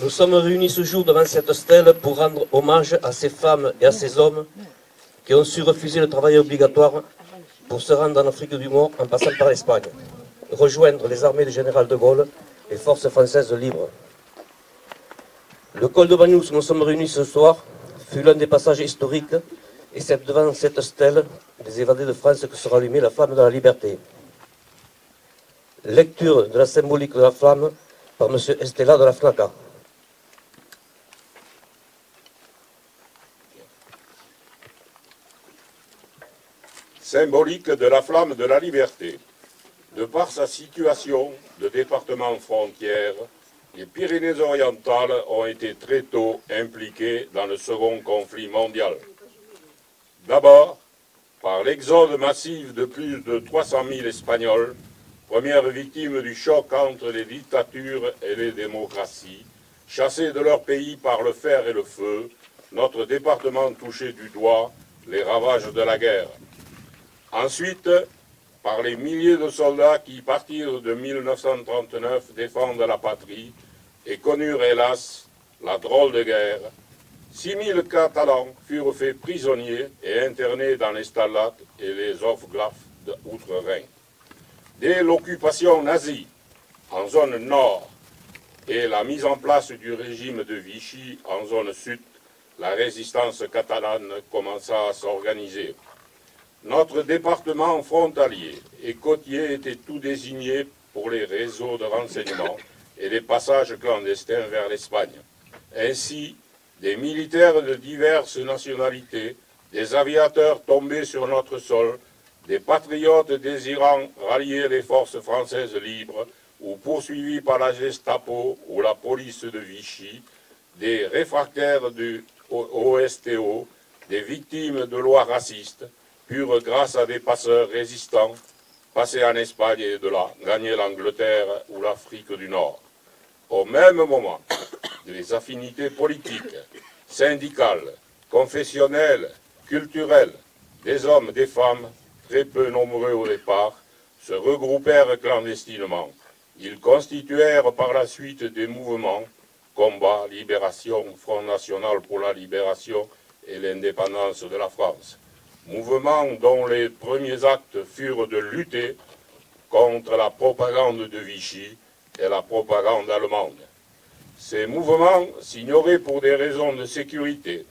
Nous sommes réunis ce jour devant cette stèle pour rendre hommage à ces femmes et à ces hommes qui ont su refuser le travail obligatoire pour se rendre en Afrique du Nord en passant par l'Espagne, rejoindre les armées du général de Gaulle et forces françaises libres. Le col de Bagnols où nous sommes réunis ce soir fut l'un des passages historiques et c'est devant cette stèle des évadés de France que sera allumée la flamme de la liberté. Lecture de la symbolique de la flamme par M. Estella de la FNACA. Symbolique de la flamme de la liberté. De par sa situation de département frontière, les Pyrénées-Orientales ont été très tôt impliquées dans le second conflit mondial. D'abord, par l'exode massif de plus de 300 000 Espagnols, premières victimes du choc entre les dictatures et les démocraties, chassés de leur pays par le fer et le feu, notre département touchait du doigt les ravages de la guerre. Ensuite, par les milliers de soldats qui partirent de 1939 défendre la patrie et connurent hélas la drôle de guerre, 6 000 Catalans furent faits prisonniers et internés dans les Stalag et les Hofglaf d'Outre-Rhin. Dès l'occupation nazie en zone nord et la mise en place du régime de Vichy en zone sud, la résistance catalane commença à s'organiser. Notre département frontalier et côtier était tout désigné pour les réseaux de renseignement et les passages clandestins vers l'Espagne. Ainsi, des militaires de diverses nationalités, des aviateurs tombés sur notre sol, des patriotes désirant rallier les forces françaises libres ou poursuivis par la Gestapo ou la police de Vichy, des réfractaires du OSTO, des victimes de lois racistes, purent, grâce à des passeurs résistants, passer en Espagne et de là gagner l'Angleterre ou l'Afrique du Nord. Au même moment, des affinités politiques, syndicales, confessionnelles, culturelles, des hommes, des femmes, très peu nombreux au départ, se regroupèrent clandestinement. Ils constituèrent par la suite des mouvements, Combat, Libération, Front National pour la Libération et l'indépendance de la France. Mouvements dont les premiers actes furent de lutter contre la propagande de Vichy et la propagande allemande. Ces mouvements s'ignoraient pour des raisons de sécurité,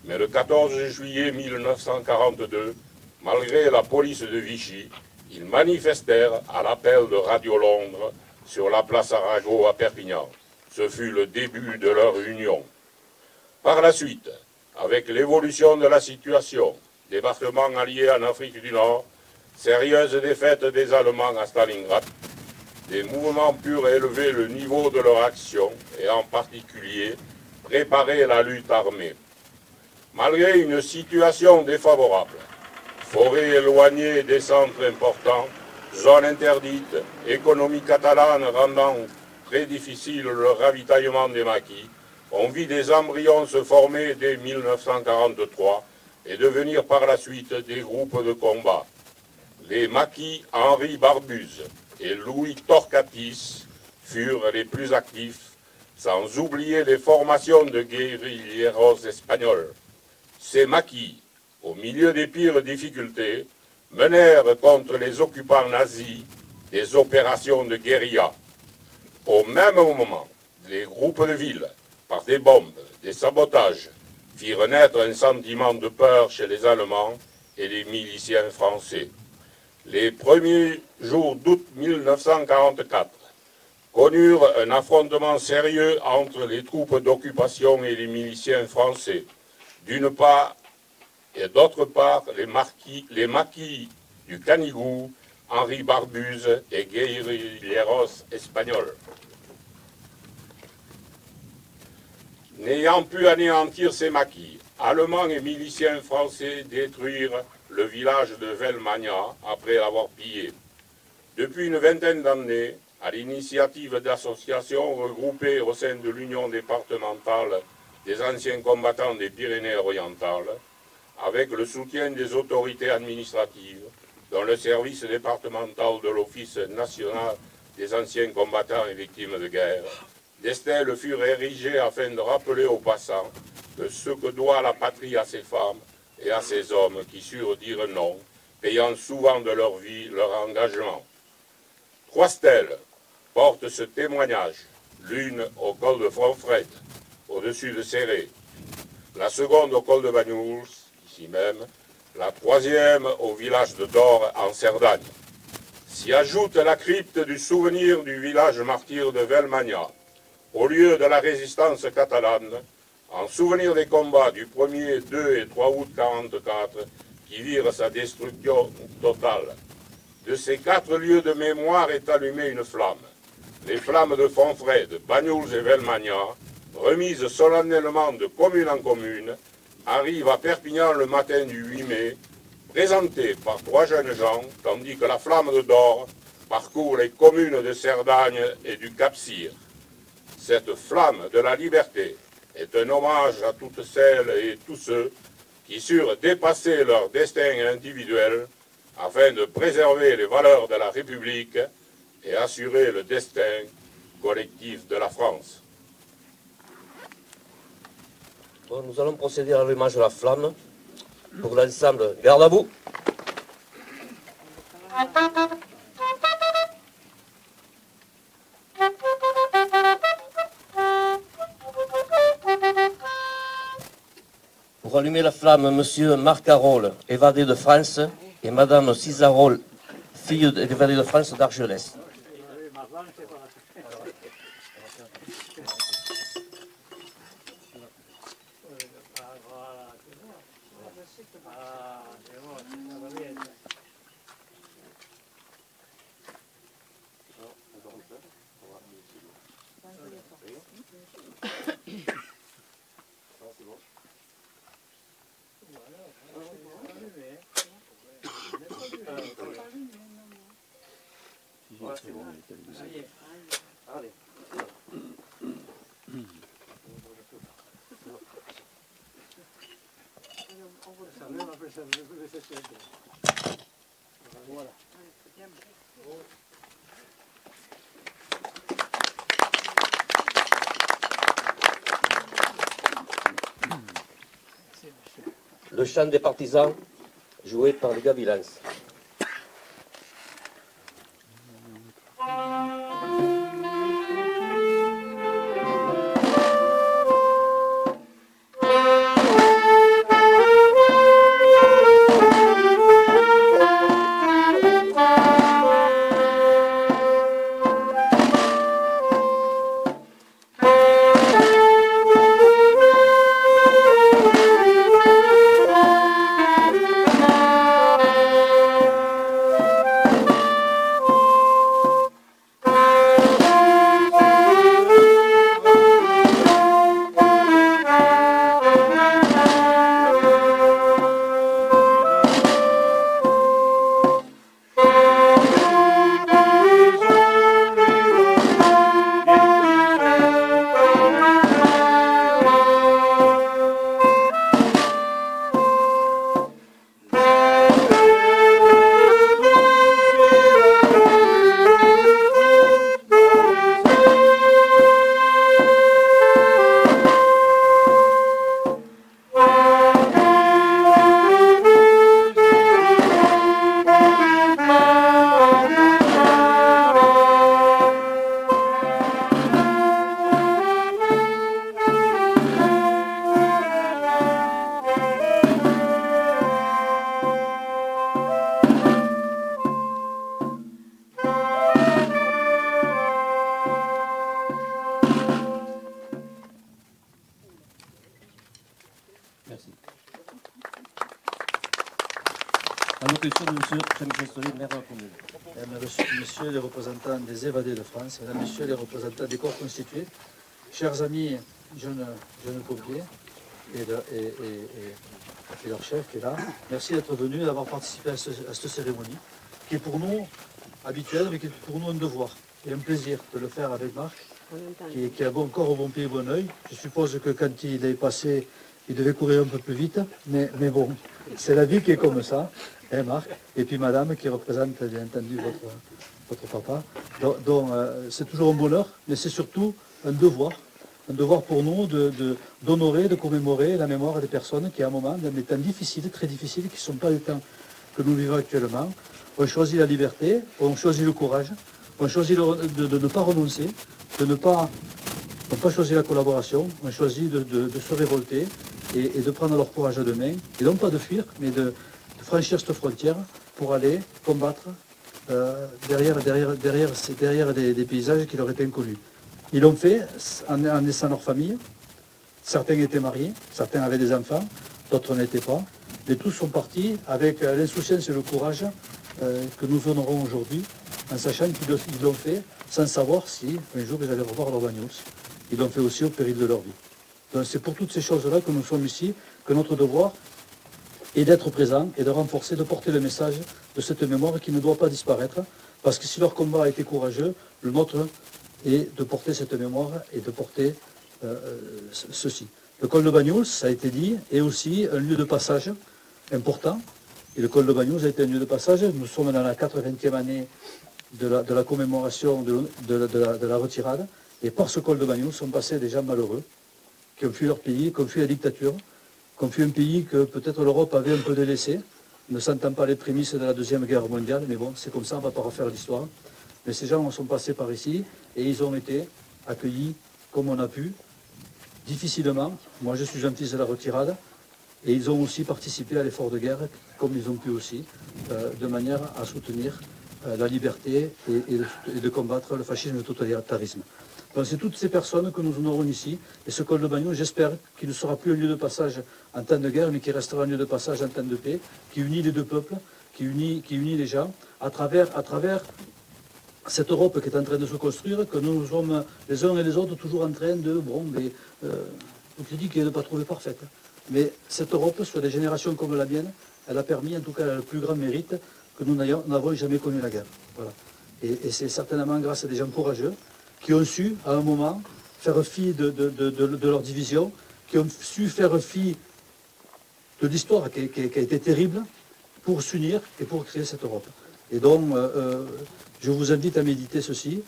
mais le 14 juillet 1942, malgré la police de Vichy, ils manifestèrent à l'appel de Radio Londres sur la place Arago à Perpignan. Ce fut le début de leur union. Par la suite, avec l'évolution de la situation, débarquement allié en Afrique du Nord, sérieuse défaite des Allemands à Stalingrad, des mouvements purent élever le niveau de leur action et en particulier préparer la lutte armée. Malgré une situation défavorable, forêts éloignées des centres importants, zones interdites, économie catalane rendant très difficile le ravitaillement des maquis, on vit des embryons se former dès 1943 et devenir par la suite des groupes de combat. Les maquis Henri Barbuse et Louis Torcatis furent les plus actifs, sans oublier les formations de guérilleros espagnols. Ces maquis, au milieu des pires difficultés, menèrent contre les occupants nazis des opérations de guérilla. Au même moment, les groupes de ville, par des bombes, des sabotages, firent naître un sentiment de peur chez les Allemands et les miliciens français. Les premiers jours d'août 1944 connurent un affrontement sérieux entre les troupes d'occupation et les miliciens français, d'une part, et d'autre part les maquis du Canigou, Henri Barbuse et guérilleros espagnols. N'ayant pu anéantir ces maquis, Allemands et miliciens français détruirent le village de Velmagna après l'avoir pillé. Depuis une vingtaine d'années, à l'initiative d'associations regroupées au sein de l'Union départementale des anciens combattants des Pyrénées orientales, avec le soutien des autorités administratives, dont le service départemental de l'Office national des anciens combattants et victimes de guerre, des stèles furent érigées afin de rappeler aux passants que ce que doit la patrie à ces femmes et à ces hommes qui surent dire non, payant souvent de leur vie leur engagement. 3 stèles portent ce témoignage, l'une au col de Fonfred, au-dessus de Céré, la seconde au col de Banyuls, ici même, la 3e au village de Dore en Cerdagne. S'y ajoute la crypte du souvenir du village martyr de Velmagna, au lieu de la résistance catalane, en souvenir des combats du 1er, 2 et 3 août 1944 qui virent sa destruction totale. De ces 4 lieux de mémoire est allumée une flamme. Les flammes de Fonfred, Banyuls et Velmagna, remises solennellement de commune en commune, arrivent à Perpignan le matin du 8 mai, présentées par 3 jeunes gens, tandis que la flamme de Dore parcourt les communes de Cerdagne et du Cap-Cyr. Cette flamme de la liberté est un hommage à toutes celles et tous ceux qui surent dépasser leur destin individuel afin de préserver les valeurs de la République et assurer le destin collectif de la France. Bon, nous allons procéder à l'allumage de la flamme pour l'ensemble. Garde à vous. Pour allumer la flamme, monsieur Marc Harol, évadé de France, et madame Cisarol, fille d'évadé de France d'Argelès. Allez. Voilà. Le chant des partisans, joué par les Gavilans. Merci. Allocution de M. Jean-Michel Solé, maire de la commune. Mesdames, Messieurs les représentants des évadés de France, Mesdames, Messieurs les représentants des corps constitués, chers amis jeunes pompiers et leur chef qui est là, merci d'être venus, d'avoir participé à cette cérémonie, qui est pour nous habituelle, mais qui est pour nous un devoir et un plaisir de le faire avec Marc, qui a bon corps au bon pied et bon oeil. Je suppose que quand il est passé, il devait courir un peu plus vite, mais bon, c'est la vie qui est comme ça. Marc, et puis madame qui représente bien entendu votre papa. Donc c'est toujours un bonheur, mais c'est surtout un devoir pour nous d'honorer, de commémorer la mémoire des personnes qui à un moment, dans des temps difficiles, très difficiles, qui ne sont pas les temps que nous vivons actuellement, ont choisi la liberté, ont choisi le courage, ont choisi de ne pas renoncer, de ne pas n'ont pas choisi la collaboration, ont choisi de se révolter et de prendre leur courage à deux mains, et non pas de fuir, mais de franchir cette frontière pour aller combattre derrière des paysages qui leur étaient inconnus. Ils l'ont fait en laissant leur famille. Certains étaient mariés, certains avaient des enfants, d'autres n'étaient pas. Mais tous sont partis avec l'insouciance et le courage que nous honorons aujourd'hui, en sachant qu'ils l'ont fait sans savoir si un jour ils allaient revoir leurs bagnols. Ils l'ont fait aussi au péril de leur vie. Donc c'est pour toutes ces choses-là que nous sommes ici, que notre devoir est d'être présent et de renforcer, de porter le message de cette mémoire qui ne doit pas disparaître, parce que si leur combat a été courageux, le nôtre est de porter cette mémoire et de porter ceci. Le col de Bagnols, ça a été dit, est aussi un lieu de passage important. Et le col de Bagnols a été un lieu de passage. Nous sommes dans la 80e année de la commémoration de la retirade. Et par ce col de Bagnols sont passés des gens malheureux, qui ont fui leur pays, qui ont fui la dictature, qui ont fui un pays que peut-être l'Europe avait un peu délaissé, ne sentant pas les prémices de la Deuxième Guerre mondiale. Mais bon, c'est comme ça, on ne va pas refaire l'histoire. Mais ces gens sont passés par ici et ils ont été accueillis comme on a pu, difficilement. Moi, je suis un fils de la retirade. Et ils ont aussi participé à l'effort de guerre, comme ils ont pu aussi, de manière à soutenir la liberté et de combattre le fascisme et le totalitarisme. Donc c'est toutes ces personnes que nous honorons ici. Et ce col de Bagnols, j'espère qu'il ne sera plus un lieu de passage en temps de guerre, mais qu'il restera un lieu de passage en temps de paix, qui unit les deux peuples, qui unit les gens, à travers cette Europe qui est en train de se construire, que nous sommes les uns et les autres toujours en train de, je dis qu'elle n'est pas trouvée parfaite. Mais cette Europe, sur des générations comme la mienne, elle a permis, en tout cas, le plus grand mérite que nous n'avons jamais connu la guerre. Voilà. Et c'est certainement grâce à des gens courageux qui ont su, à un moment, faire fi de leur division, qui ont su faire fi de l'histoire qui a été terrible pour s'unir et pour créer cette Europe. Et donc, je vous invite à méditer ceci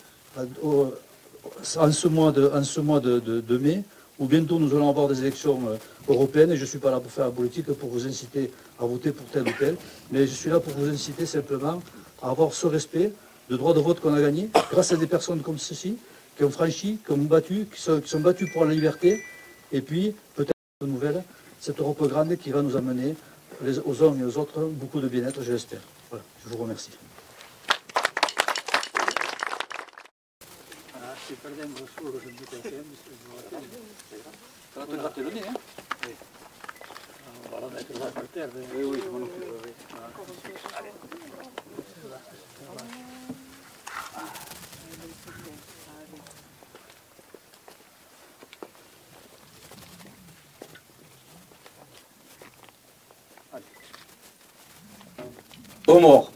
en ce mois de mai, où bientôt nous allons avoir des élections européennes, et je ne suis pas là pour faire la politique, pour vous inciter à voter pour tel ou tel, mais je suis là pour vous inciter simplement à avoir ce respect, le droit de vote qu'on a gagné, grâce à des personnes comme ceci, qui ont franchi, qui ont battu, qui sont battus pour la liberté, et puis peut-être de nouvelles, cette Europe grande qui va nous amener aux uns et aux autres beaucoup de bien-être, je l'espère. Voilà, je vous remercie. Si perdem les fures en tot el temps, Ça va te gratter le nez, hein? on va la mettre là per terra. Oui, je m'en occupe. Oui. Aux morts.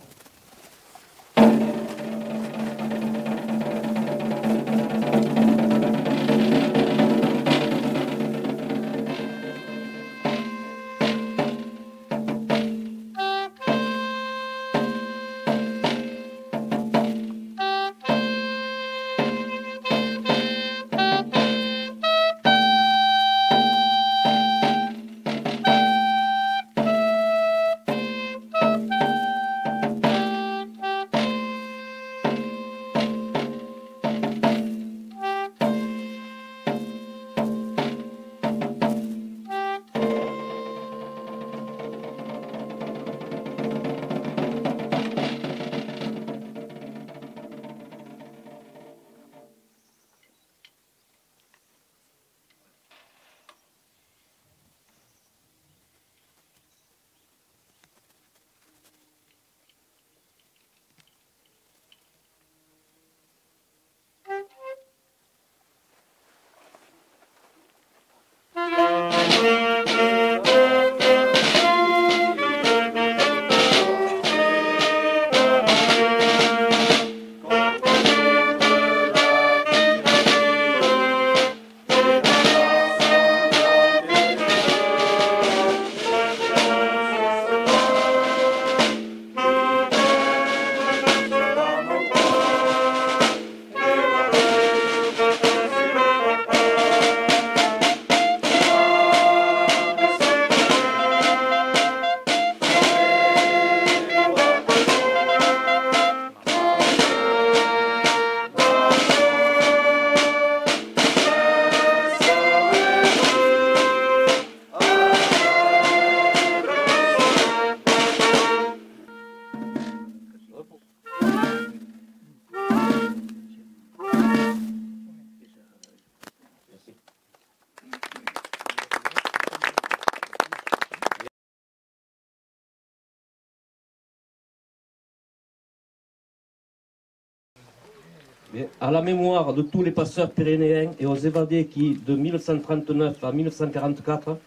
Bien. À la mémoire de tous les passeurs pyrénéens et aux évadés qui, de 1939 à 1944,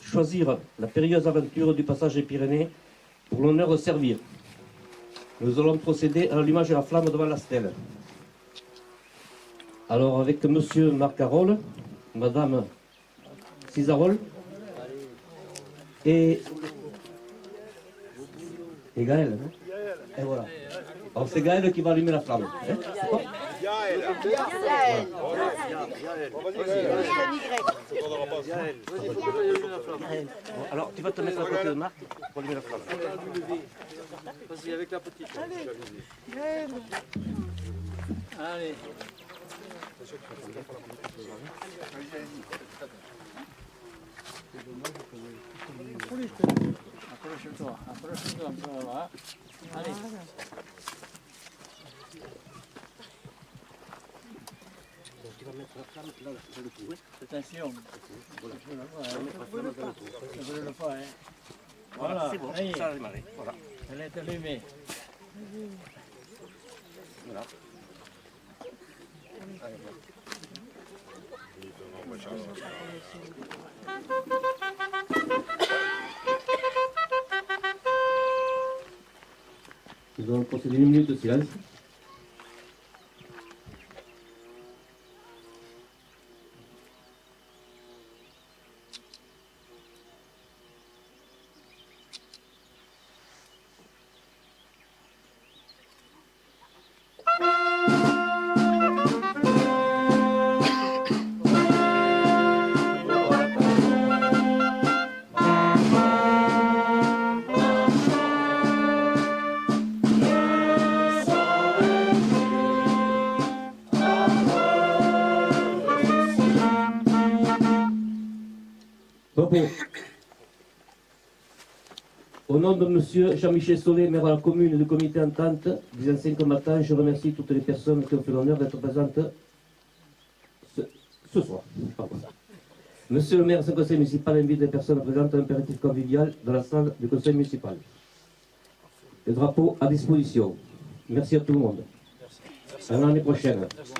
choisirent la périlleuse aventure du passage des Pyrénées pour l'honneur de servir. Nous allons procéder à l'allumage de la flamme devant la stèle. Alors, avec monsieur Marc Carole, madame Cisarol et Gaël. Hein? Et voilà. Alors, c'est Gaël qui va allumer la flamme. Hein? Alors, tu vas te mettre à côté de Marc pour allumer la flamme. Vas-y, avec la petite. Allez. Approche-toi un peu là-bas. Allez. Tu vas mettre la flamme là, sur le trou. Attention. Voilà. Ne brûle pas, hein. Voilà, c'est bon, allez. ça a démarré. Voilà. Elle est allumée. Voilà. Nous allons procéder une minute de silence. Bon. Au nom de M. Jean-Michel Solé, maire de la commune et du comité entente des anciens combattants, je remercie toutes les personnes qui ont fait l'honneur d'être présentes ce soir. Pardon. Monsieur le maire du conseil municipal invite les personnes présentes à un apéritif convivial dans la salle du conseil municipal. Le drapeau à disposition. Merci à tout le monde. À l'année prochaine. Merci.